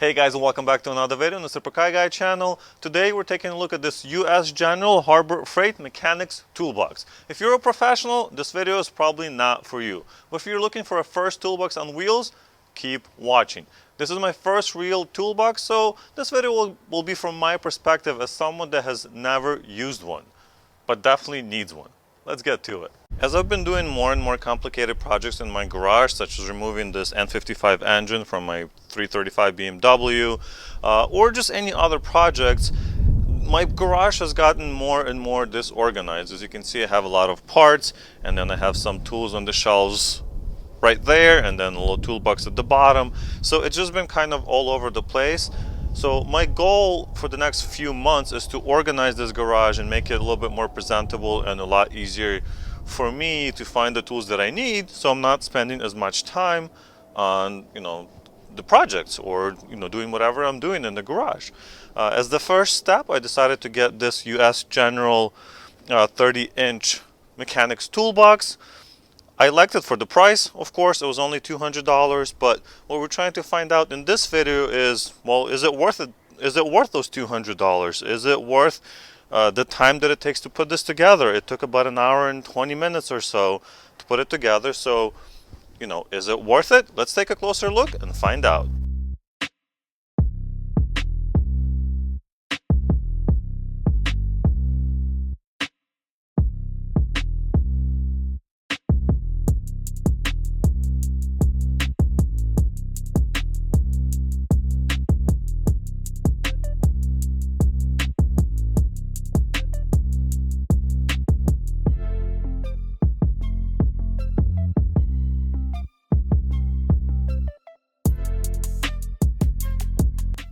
Hey guys, and welcome back to another video on the Super Kai Guy channel. Today we're taking a look at this US General Harbor Freight Mechanics Toolbox. If you're a professional, this video is probably not for you. But if you're looking for a first toolbox on wheels, keep watching. This is my first real toolbox, so this video will be from my perspective as someone that has never used one, but definitely needs one. Let's get to it. As I've been doing more and more complicated projects in my garage, such as removing this N55 engine from my 335 BMW, or just any other projects, my garage has gotten more and more disorganized. As you can see, I have a lot of parts, and then I have some tools on the shelves right there, and then a little toolbox at the bottom. So it's just been kind of all over the place. So my goal for the next few months is to organize this garage and make it a little bit more presentable and a lot easier for me to find the tools that I need, so I'm not spending as much time on the projects or doing whatever I'm doing in the garage. As the first step, I decided to get this US General 30-inch mechanics toolbox. I liked it for the price. Of course, it was only $200, but what we're trying to find out in this video is, well, is it worth it? Is it worth those $200? Is it worth the time that it takes to put this together? It took about an hour and 20 minutes or so to put it together. So, is it worth it? Let's take a closer look and find out.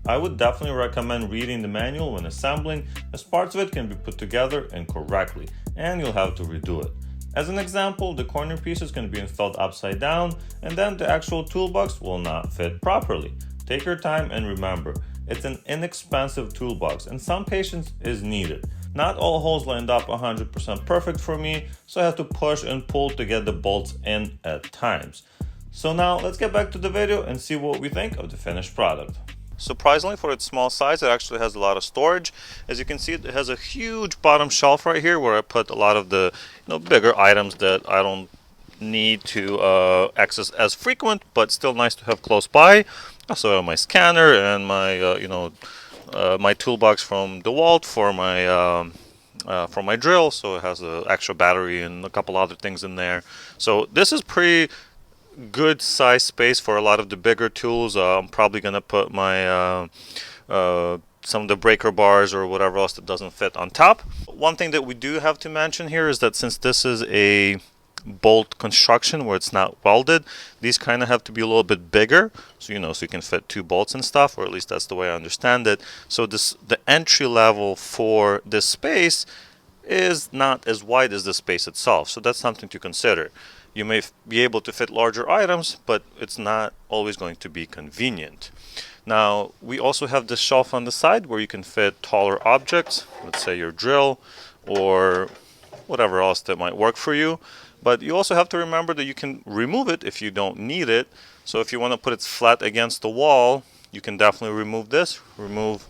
I would definitely recommend reading the manual when assembling, as parts of it can be put together incorrectly, and you'll have to redo it. As an example, the corner pieces can be installed upside down, and then the actual toolbox will not fit properly. Take your time and remember, it's an inexpensive toolbox, and some patience is needed. Not all holes lined up 100% perfect for me, so I have to push and pull to get the bolts in at times. So now let's get back to the video and see what we think of the finished product. Surprisingly, for its small size, it actually has a lot of storage. As you can see, it has a huge bottom shelf right here where I put a lot of the bigger items that I don't need to access as frequent, but still nice to have close by. Also have my scanner and my my toolbox from DeWalt for my drill. So it has an extra battery and a couple other things in there. So this is pretty good size space for a lot of the bigger tools. I'm probably gonna put my some of the breaker bars or whatever else that doesn't fit on top. One thing that we do have to mention here is that since this is a bolt construction where it's not welded, these kind of have to be a little bit bigger, so so you can fit two bolts and stuff, or at least that's the way I understand it. So the entry level for this space is not as wide as the space itself, so that's something to consider. You may be able to fit larger items, but it's not always going to be convenient. Now, we also have this shelf on the side where you can fit taller objects, let's say your drill or whatever else that might work for you. But you also have to remember that you can remove it if you don't need it. So if you want to put it flat against the wall, you can definitely remove this, remove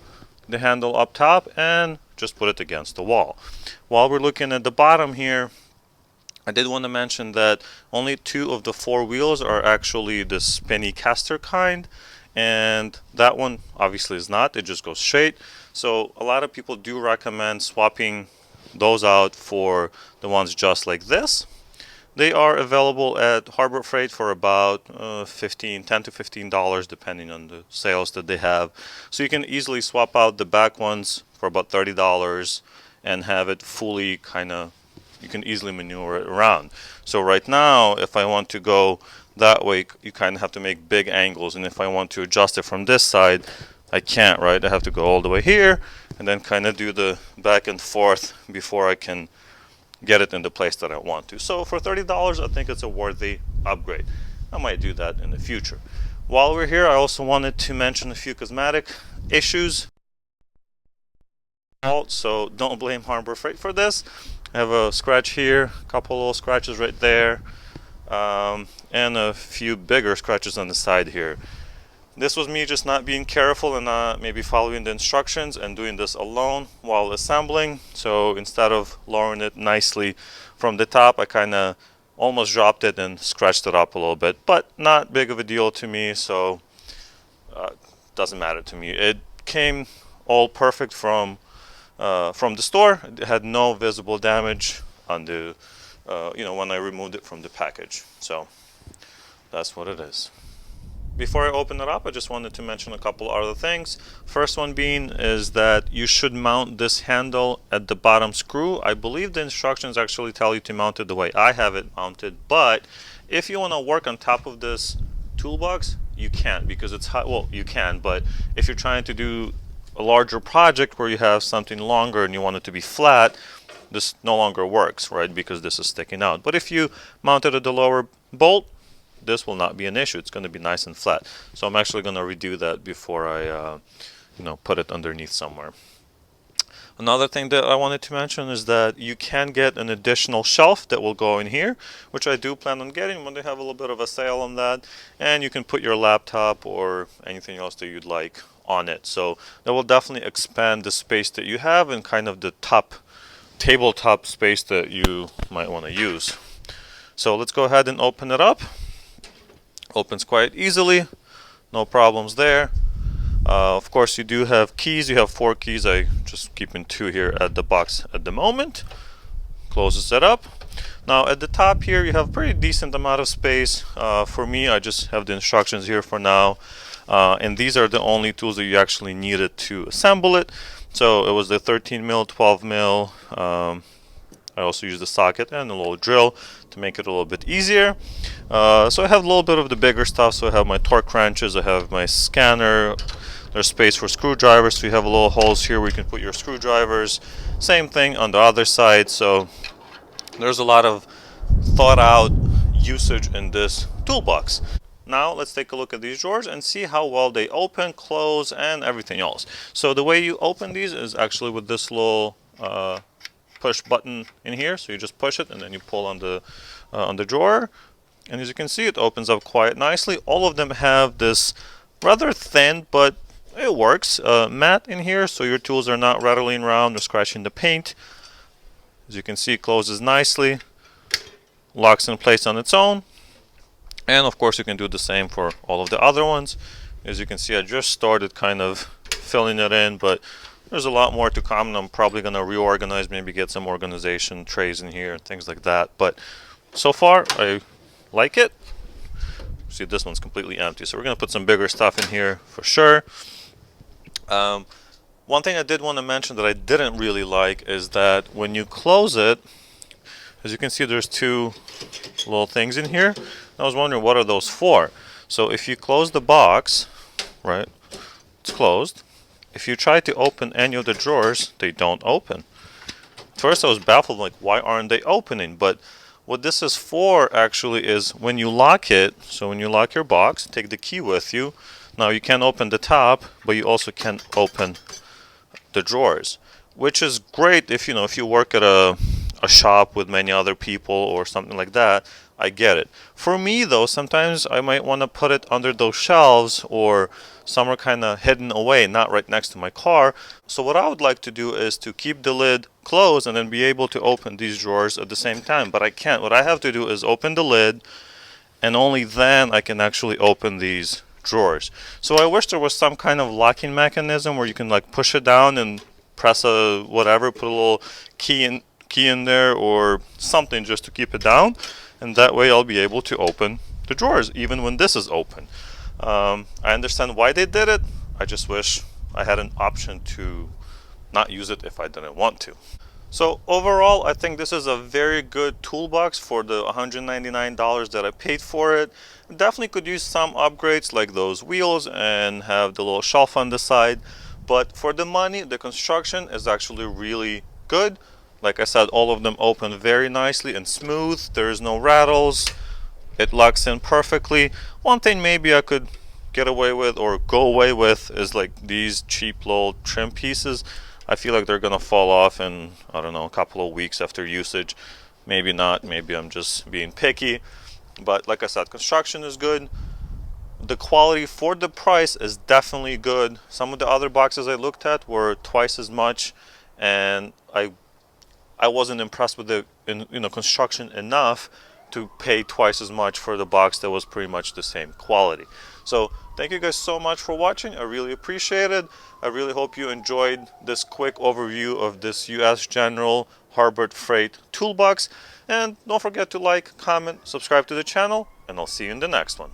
the handle up top, and just put it against the wall. While we're looking at the bottom here, I did want to mention that only 2 of the 4 wheels are actually the spinny caster kind, and that one obviously is not. It just goes straight. So a lot of people do recommend swapping those out for the ones just like this. They are available at Harbor Freight for about $10 to $15 depending on the sales that they have. So you can easily swap out the back ones for about $30 and have it fully you can easily maneuver it around. So right now, if I want to go that way, you kind of have to make big angles, and if I want to adjust it from this side, I can't, right? I have to go all the way here and then kind of do the back and forth before I can get it in the place that I want to. So for $30, I think it's a worthy upgrade. I might do that in the future. While we're here, I also wanted to mention a few cosmetic issues. So don't blame Harbor Freight for this. I have a scratch here, a couple little scratches right there, and a few bigger scratches on the side here. This was me just not being careful and not maybe following the instructions and doing this alone while assembling. So instead of lowering it nicely from the top, I kind of almost dropped it and scratched it up a little bit, but not big of a deal to me, so doesn't matter to me. It came all perfect from the store. It had no visible damage on the when I removed it from the package. So that's what it is. Before I open it up, I just wanted to mention a couple other things. First one being is that you should mount this handle at the bottom screw. I believe the instructions actually tell you to mount it the way I have it mounted, but if you want to work on top of this toolbox, you can't, because it's high. Well, you can, but if you're trying to do a larger project where you have something longer and you want it to be flat, this no longer works, right? Because this is sticking out. But if you mount it at the lower bolt, this will not be an issue. It's going to be nice and flat. So I'm actually going to redo that before I put it underneath somewhere. Another thing that I wanted to mention is that you can get an additional shelf that will go in here, which I do plan on getting when they have a little bit of a sale on that, and you can put your laptop or anything else that you'd like on it. So that will definitely expand the space that you have and kind of the tabletop space that you might want to use. So let's go ahead and open it up. Opens quite easily, no problems there. Of course, you do have keys. You have 4 keys. I just keeping 2 here at the box at the moment. Closes it up. Now at the top here, you have pretty decent amount of space. For me, I just have the instructions here for now, and these are the only tools that you actually needed to assemble it. So it was the 13 mil, 12 mil. I also used the socket and a little drill to make it a little bit easier. So I have a little bit of the bigger stuff. So I have my torque wrenches, I have my scanner, there's space for screwdrivers, so you have a little holes here where you can put your screwdrivers. Same thing on the other side, so there's a lot of thought out usage in this toolbox. Now let's take a look at these drawers and see how well they open, close, and everything else. So the way you open these is actually with this little push button in here. So you just push it and then you pull on the drawer, and as you can see, it opens up quite nicely. All of them have this rather thin, but it works, mat in here, so your tools are not rattling around or scratching the paint. As you can see, it closes nicely, locks in place on its own, and of course you can do the same for all of the other ones. As you can see, I just started kind of filling it in, but there's a lot more to come, and I'm probably going to reorganize, maybe get some organization trays in here and things like that. But so far, I like it. See, this one's completely empty, so we're going to put some bigger stuff in here for sure. One thing I did want to mention that I didn't really like is that when you close it, as you can see, there's 2 little things in here. I was wondering, what are those for? So if you close the box, right, it's closed. If you try to open any of the drawers, they don't open. At first I was baffled, like, why aren't they opening? But what this is for actually is when you lock it, so when you lock your box, take the key with you. Now you can open the top, but you also can open the drawers, which is great if you work at a shop with many other people or something like that. I get it. For me though, sometimes I might want to put it under those shelves or somewhere kind of hidden away, not right next to my car. So what I would like to do is to keep the lid closed and then be able to open these drawers at the same time, but I can't. What I have to do is open the lid, and only then I can actually open these drawers. So I wish there was some kind of locking mechanism where you can like push it down and press a whatever, put a little key in there or something just to keep it down, and that way I'll be able to open the drawers even when this is open. I understand why they did it. I just wish I had an option to not use it if I didn't want to. So overall, I think this is a very good toolbox for the $199 that I paid for it. Definitely could use some upgrades like those wheels and have the little shelf on the side. But for the money, the construction is actually really good. Like I said, all of them open very nicely and smooth. There's no rattles. It locks in perfectly. One thing maybe I could get away with or go away with is like these cheap little trim pieces. I feel like they're gonna fall off in, I don't know, a couple of weeks after usage. Maybe not, maybe I'm just being picky. But like I said, construction is good. the quality for the price is definitely good. Some of the other boxes I looked at were twice as much, and I wasn't impressed with the construction enough to pay twice as much for the box that was pretty much the same quality. So thank you guys so much for watching. I really appreciate it. I really hope you enjoyed this quick overview of this US General Harbor Freight toolbox. And don't forget to like, comment, subscribe to the channel, and I'll see you in the next one.